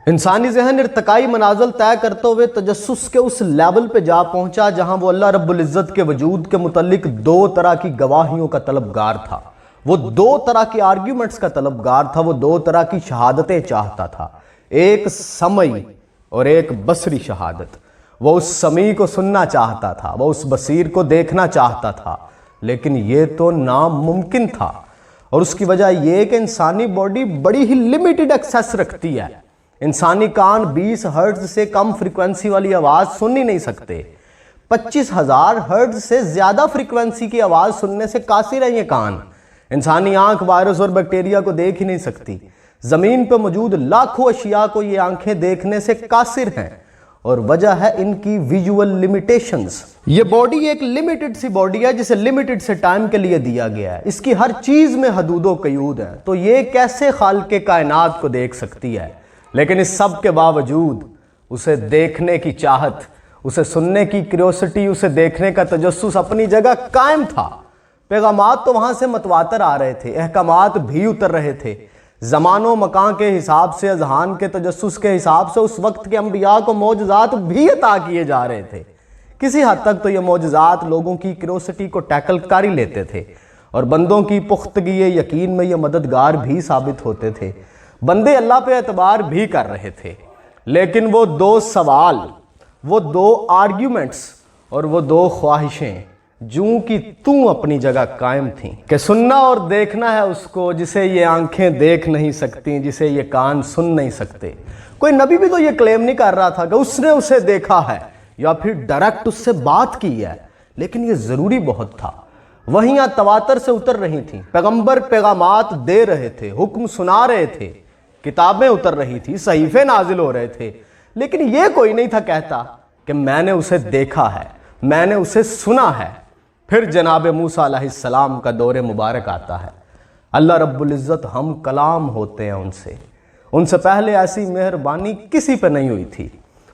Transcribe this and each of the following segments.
انسانی ذہن ارتقائی منازل طے کرتے ہوئے تجسس کے اس لیول پہ جا پہنچا جہاں وہ اللہ رب العزت کے وجود کے متعلق دو طرح کی گواہیوں کا طلبگار تھا، وہ دو طرح کی آرگیومنٹس کا طلبگار تھا، وہ دو طرح کی شہادتیں چاہتا تھا، ایک سمعی اور ایک بصری شہادت۔ وہ اس سمیع کو سننا چاہتا تھا، وہ اس بصیر کو دیکھنا چاہتا تھا، لیکن یہ تو ناممکن تھا۔ اور اس کی وجہ یہ کہ انسانی باڈی بڑی ہی لیمیٹڈ ایکسیس رکھتی ہے۔ انسانی کان 20 ہرٹز سے کم فریکوینسی والی آواز سن ہی نہیں سکتے، 25,000 ہرٹز سے زیادہ فریکوینسی کی آواز سننے سے قاصر ہیں یہ کان۔ انسانی آنکھ وائرس اور بیکٹیریا کو دیکھ ہی نہیں سکتی، زمین پہ موجود لاکھوں اشیاء کو یہ آنکھیں دیکھنے سے قاصر ہیں، اور وجہ ہے ان کی ویژول لیمیٹیشنز۔ یہ باڈی ایک لیمیٹڈ سی باڈی ہے جسے لیمیٹڈ سے ٹائم کے لیے دیا گیا ہے، اس کی ہر چیز میں حدود و قیود ہیں، تو یہ کیسے خالق کائنات کو دیکھ سکتی ہے؟ لیکن اس سب کے باوجود اسے دیکھنے کی چاہت، اسے سننے کی کیوریوسٹی، اسے دیکھنے کا تجسس اپنی جگہ قائم تھا۔ پیغامات تو وہاں سے متواتر آ رہے تھے، احکامات بھی اتر رہے تھے، زمان و مکان کے حساب سے، اذہان کے تجسس کے حساب سے اس وقت کے انبیاء کو معجزات بھی عطا کیے جا رہے تھے۔ کسی حد تک تو یہ معجزات لوگوں کی کیوریوسٹی کو ٹیکل کر ہی لیتے تھے، اور بندوں کی پختگی یقین میں یہ مددگار بھی ثابت ہوتے تھے، بندے اللہ پہ اعتبار بھی کر رہے تھے۔ لیکن وہ دو سوال، وہ دو آرگیومنٹس اور وہ دو خواہشیں جوں کی توں اپنی جگہ قائم تھیں کہ سننا اور دیکھنا ہے اس کو جسے یہ آنکھیں دیکھ نہیں سکتی، جسے یہ کان سن نہیں سکتے۔ کوئی نبی بھی تو یہ کلیم نہیں کر رہا تھا کہ اس نے اسے دیکھا ہے یا پھر ڈائریکٹ اس سے بات کی ہے، لیکن یہ ضروری بہت تھا۔ وحیاں تواتر سے اتر رہی تھیں، پیغمبر پیغامات دے رہے تھے، حکم سنا رہے تھے، کتابیں اتر رہی تھی، صحیفے نازل ہو رہے تھے، لیکن یہ کوئی نہیں تھا کہتا کہ میں نے اسے دیکھا ہے، میں نے اسے سنا ہے۔ پھر جناب موسیٰ علیہ السلام کا دور مبارک آتا ہے۔ اللہ رب العزت ہم کلام ہوتے ہیں ان سے پہلے ایسی مہربانی کسی پہ نہیں ہوئی تھی۔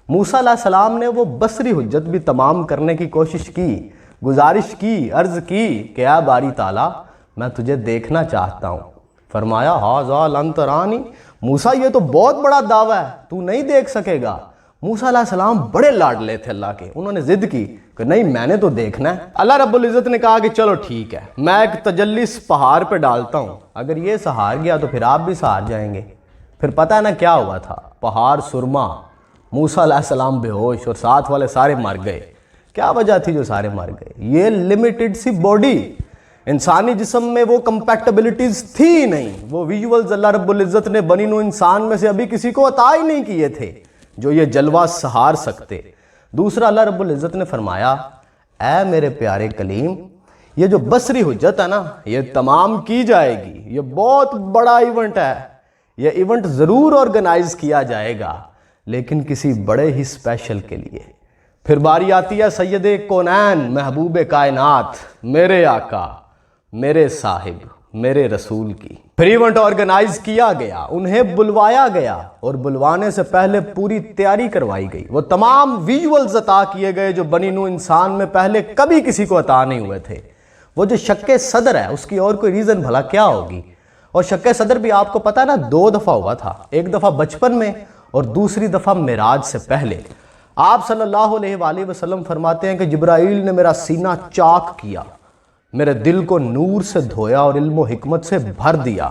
موسیٰ علیہ السلام نے وہ بصری حجت بھی تمام کرنے کی کوشش کی، گزارش کی، عرض کی کہ اے باری تعالیٰ میں تجھے دیکھنا چاہتا ہوں۔ فرمایا ھذا لن ترانی، موسیٰ یہ تو بہت بڑا دعویٰ ہے، تو نہیں دیکھ سکے گا۔ موسیٰ علیہ السلام بڑے لاڈلے تھے اللہ کے، انہوں نے ضد کی کہ نہیں میں نے تو دیکھنا ہے۔ اللہ رب العزت نے کہا کہ چلو ٹھیک ہے، میں ایک تجلی اس پہاڑ پہ ڈالتا ہوں، اگر یہ سہار گیا تو پھر آپ بھی سہار جائیں گے۔ پھر پتہ ہے نا کیا ہوا تھا، پہاڑ سرما، موسیٰ علیہ السلام بے ہوش اور ساتھ والے سارے مر گئے۔ کیا وجہ تھی جو سارے مر گئے؟ یہ لیمیٹڈ سی باڈی، انسانی جسم میں وہ کمپیٹیبلٹیز تھی ہی نہیں، وہ ویژولز اللہ رب العزت نے بنی نوع انسان میں سے ابھی کسی کو عطا ہی نہیں کیے تھے جو یہ جلوہ سہار سکتے۔ دوسرا اللہ رب العزت نے فرمایا اے میرے پیارے کلیم، یہ جو بصری حجت ہے نا یہ تمام کی جائے گی، یہ بہت بڑا ایونٹ ہے، یہ ایونٹ ضرور آرگنائز کیا جائے گا، لیکن کسی بڑے ہی اسپیشل کے لیے۔ پھر باری آتی ہے سید کونین، محبوب کائنات، میرے آقا، میرے صاحب، میرے رسول کی۔ پھر ایونٹ آرگنائز کیا گیا، انہیں بلوایا گیا، اور بلوانے سے پہلے پوری تیاری کروائی گئی۔ وہ تمام ویژولز عطا کیے گئے جو بنی نوع انسان میں پہلے کبھی کسی کو عطا نہیں ہوئے تھے۔ وہ جو شک صدر ہے اس کی اور کوئی ریزن بھلا کیا ہوگی؟ اور شک صدر بھی آپ کو پتا ہے نا 2 دفعہ ہوا تھا، ایک دفعہ بچپن میں اور دوسری دفعہ معراج سے پہلے۔ آپ صلی اللہ علیہ وآلہ وسلم فرماتے ہیں کہ جبرائیل نے میرا سینہ چاک کیا، میرے دل کو نور سے دھویا اور علم و حکمت سے بھر دیا۔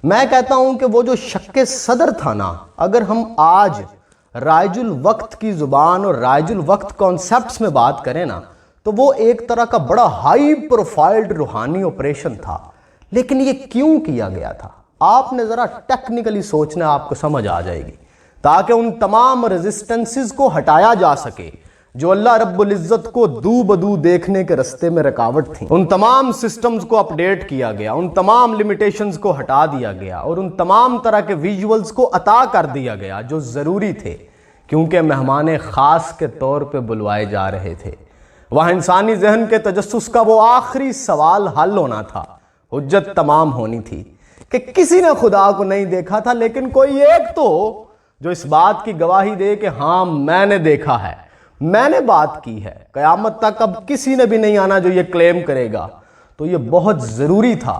میں کہتا ہوں کہ وہ جو شک صدر تھا نا، اگر ہم آج رائج الوقت کی زبان اور رائج الوقت کانسیپٹس میں بات کریں نا تو وہ ایک طرح کا بڑا ہائی پروفائلڈ روحانی آپریشن تھا۔ لیکن یہ کیوں کیا گیا تھا؟ آپ نے ذرا ٹیکنیکلی سوچنا، آپ کو سمجھ آ جائے گی، تاکہ ان تمام ریزسٹنسز کو ہٹایا جا سکے جو اللہ رب العزت کو دو بدو دیکھنے کے رستے میں رکاوٹ تھیں۔ ان تمام سسٹمز کو اپڈیٹ کیا گیا، ان تمام لیمیٹیشنز کو ہٹا دیا گیا، اور ان تمام طرح کے ویژولز کو عطا کر دیا گیا جو ضروری تھے، کیونکہ مہمان خاص کے طور پہ بلوائے جا رہے تھے۔ وہاں انسانی ذہن کے تجسس کا وہ آخری سوال حل ہونا تھا، حجت تمام ہونی تھی کہ کسی نے خدا کو نہیں دیکھا تھا، لیکن کوئی ایک تو جو اس بات کی گواہی دے کہ ہاں میں نے دیکھا ہے، میں نے بات کی ہے۔ قیامت تک اب کسی نے بھی نہیں آنا جو یہ کلیم کرے گا۔ تو یہ بہت ضروری تھا،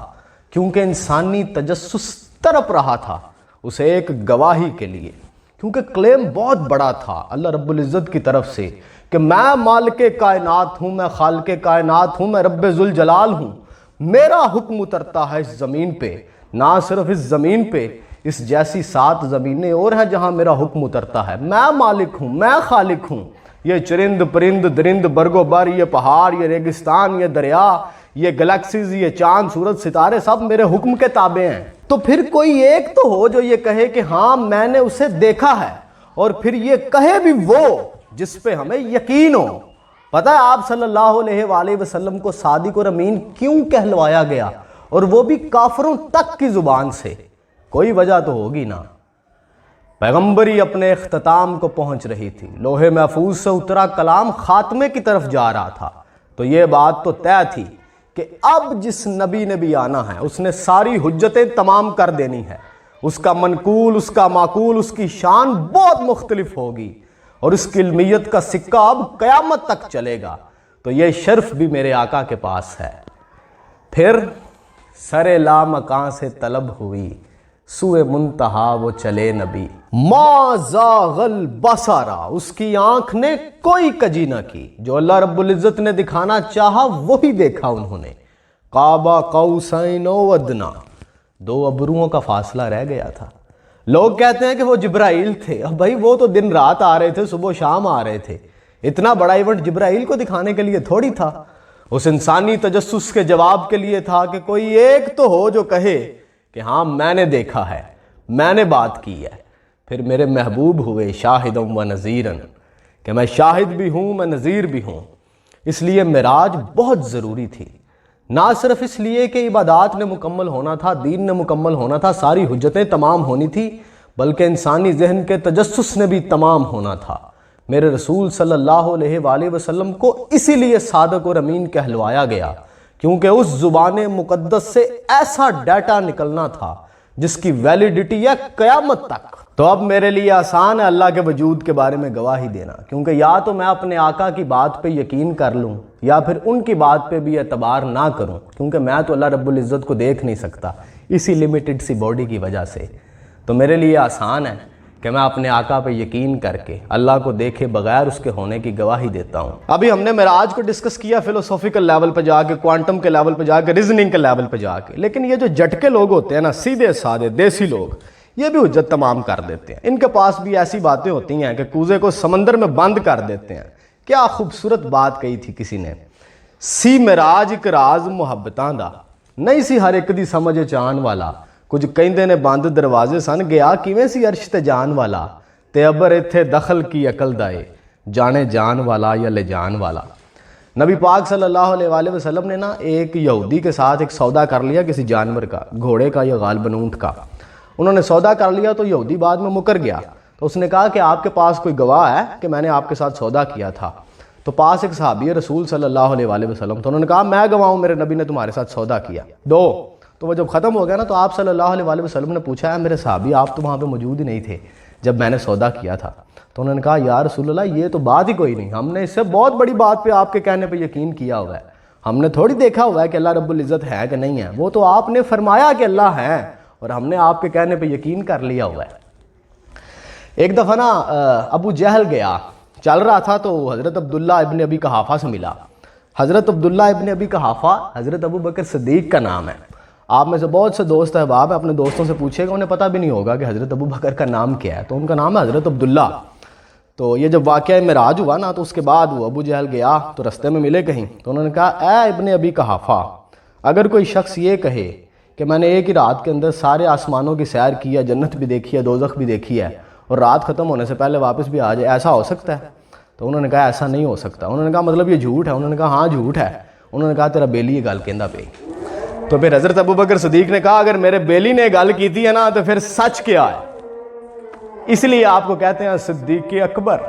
کیونکہ انسانی تجسس تڑپ رہا تھا اس ایک گواہی کے لیے۔ کیونکہ کلیم بہت بڑا تھا اللہ رب العزت کی طرف سے کہ میں مالک کائنات ہوں، میں خالق کائنات ہوں، میں رب ذوالجلال ہوں، میرا حکم اترتا ہے اس زمین پہ، نہ صرف اس زمین پہ، اس جیسی 7 زمینیں اور ہیں جہاں میرا حکم اترتا ہے، میں مالک ہوں، میں خالق ہوں۔ یہ چرند پرند درند برگ و بر، یہ پہاڑ، یہ ریگستان، یہ دریا، یہ گلیکسیز، یہ چاند سورج ستارے سب میرے حکم کے تابع ہیں۔ تو پھر کوئی ایک تو ہو جو یہ کہے کہ ہاں میں نے اسے دیکھا ہے، اور پھر یہ کہے بھی وہ جس پہ ہمیں یقین ہو۔ پتہ ہے آپ صلی اللہ علیہ وآلہ وسلم کو صادق اور امین کیوں کہلوایا گیا، اور وہ بھی کافروں تک کی زبان سے؟ کوئی وجہ تو ہوگی نا۔ پیغمبری اپنے اختتام کو پہنچ رہی تھی، لوح محفوظ سے اترا کلام خاتمے کی طرف جا رہا تھا، تو یہ بات تو طے تھی کہ اب جس نبی نے بھی آنا ہے اس نے ساری حجتیں تمام کر دینی ہے، اس کا منقول، اس کا معقول، اس کی شان بہت مختلف ہوگی، اور اس کی علمیت کا سکہ اب قیامت تک چلے گا۔ تو یہ شرف بھی میرے آقا کے پاس ہے۔ پھر سر لامکاں سے طلب ہوئی، سوئے منتہا وہ چلے نبی، ما زاغ البصر، اس کی آنکھ نے کوئی کجی نہ کی، جو اللہ رب العزت نے دکھانا چاہا وہی دیکھا انہوں نے۔ قاب قوسین و ادنی، 2 ابروؤں کا فاصلہ رہ گیا تھا۔ لوگ کہتے ہیں کہ وہ جبرائیل تھے، اب بھائی وہ تو دن رات آ رہے تھے، صبح و شام آ رہے تھے، اتنا بڑا ایونٹ جبرائیل کو دکھانے کے لیے تھوڑی تھا، اس انسانی تجسس کے جواب کے لیے تھا کہ کوئی ایک تو ہو جو کہے کہ ہاں میں نے دیکھا ہے، میں نے بات کی ہے۔ پھر میرے محبوب ہوئے شاہداً و نذیراً، کہ میں شاہد بھی ہوں، میں نذیر بھی ہوں۔ اس لیے معراج بہت ضروری تھی، نہ صرف اس لیے کہ عبادات نے مکمل ہونا تھا، دین نے مکمل ہونا تھا، ساری حجتیں تمام ہونی تھی، بلکہ انسانی ذہن کے تجسس نے بھی تمام ہونا تھا۔ میرے رسول صلی اللہ علیہ وآلہ وسلم کو اسی لیے صادق اور امین کہلوایا گیا، کیونکہ اس زبان مقدس سے ایسا ڈیٹا نکلنا تھا جس کی ویلیڈیٹی ہے قیامت تک۔ تو اب میرے لیے آسان ہے اللہ کے وجود کے بارے میں گواہی دینا، کیونکہ یا تو میں اپنے آقا کی بات پہ یقین کر لوں یا پھر ان کی بات پہ بھی اعتبار نہ کروں، کیونکہ میں تو اللہ رب العزت کو دیکھ نہیں سکتا اسی لیمیٹڈ سی باڈی کی وجہ سے۔ تو میرے لیے آسان ہے کہ میں اپنے آقا پہ یقین کر کے اللہ کو دیکھے بغیر اس کے ہونے کی گواہی دیتا ہوں۔ ابھی ہم نے معراج کو ڈسکس کیا فلسافیکل لیول پہ جا کے، کوانٹم کے لیول پہ جا کے، ریزننگ کے لیول پہ جا کے، لیکن یہ جو جھٹکے لوگ ہوتے ہیں نا، سیدھے سادے دیسی لوگ، یہ بھی حجت تمام کر دیتے ہیں۔ ان کے پاس بھی ایسی باتیں ہوتی ہیں کہ کوزے کو سمندر میں بند کر دیتے ہیں۔ کیا خوبصورت بات کہی تھی کسی نے، سی معراج ایک راز محبتاں دا، نہیں سی ہر ایک دی سمجھ چان والا، کچھ کہندے نے بند دروازے سن، گیا کیویں سی عرش تے جان والا، تے ابر ایتھے دخل کی عقل دائے، جانے جان والا یا لے جان والا۔ نبی پاک صلی اللہ علیہ وآلہ وسلم نے نا ایک یہودی کے ساتھ ایک سودا کر لیا کسی جانور کا، گھوڑے کا یا غالباً اونٹ کا۔ انہوں نے سودا کر لیا تو یہودی بعد میں مکر گیا، تو اس نے کہا کہ آپ کے پاس کوئی گواہ ہے کہ میں نے آپ کے ساتھ سودا کیا تھا؟ تو پاس ایک صحابی ہے رسول صلی اللہ علیہ وآلہ وسلم، تو انہوں نے کہا میں گواہ ہوں، میرے نبی نے تمہارے ساتھ سودا کیا، دو۔ تو وہ جب ختم ہو گیا نا، تو آپ صلی اللہ علیہ وآلہ وسلم نے پوچھا ہے میرے صحابی آپ تو وہاں پہ موجود ہی نہیں تھے جب میں نے سودا کیا تھا؟ تو انہوں نے کہا یا رسول اللہ یہ تو بات ہی کوئی نہیں، ہم نے اس سے بہت بڑی بات پہ آپ کے کہنے پہ یقین کیا ہوا ہے، ہم نے تھوڑی دیکھا ہوا ہے کہ اللہ رب العزت ہے کہ نہیں ہے، وہ تو آپ نے فرمایا کہ اللہ ہے اور ہم نے آپ کے کہنے پہ یقین کر لیا ہوا ہے۔ ایک دفعہ نا ابو جہل گیا، چل رہا تھا تو حضرت عبداللہ ابن ابی قحافہ سے ملا۔ حضرت عبداللہ ابن ابی قحافہ حضرت ابو بکر صدیق کا نام ہے۔ آپ میں سے بہت سے دوست احباب ہیں، اپنے دوستوں سے پوچھے گا، انہیں پتہ بھی نہیں ہوگا کہ حضرت ابو بکر کا نام کیا ہے، تو ان کا نام ہے حضرت عبداللہ۔ تو یہ جب واقعہ معراج ہوا نا، تو اس کے بعد وہ ابو جہل گیا تو رستے میں ملے کہیں، تو انہوں نے کہا اے ابن ابی قحافہ، اگر کوئی شخص یہ کہے کہ میں نے ایک ہی رات کے اندر سارے آسمانوں کی سیر کی ہے، جنت بھی دیکھی ہے، دوزخ بھی دیکھی ہے، اور رات ختم ہونے سے پہلے واپس بھی آ جائے، ایسا ہو سکتا ہے؟ تو انہوں نے کہا ایسا نہیں ہو سکتا۔ انہوں نے کہا مطلب یہ جھوٹ ہے؟ انہوں نے کہا ہاں جھوٹ ہے۔ انہوں نے کہا تیرا بیلی یہ گل کہندا پئی۔ تو پھر حضرت ابو بکر صدیق نے کہا اگر میرے بیلی نے گل کیتی ہے نا تو پھر سچ کیا ہے؟ اس لیے آپ کو کہتے ہیں صدیق اکبر۔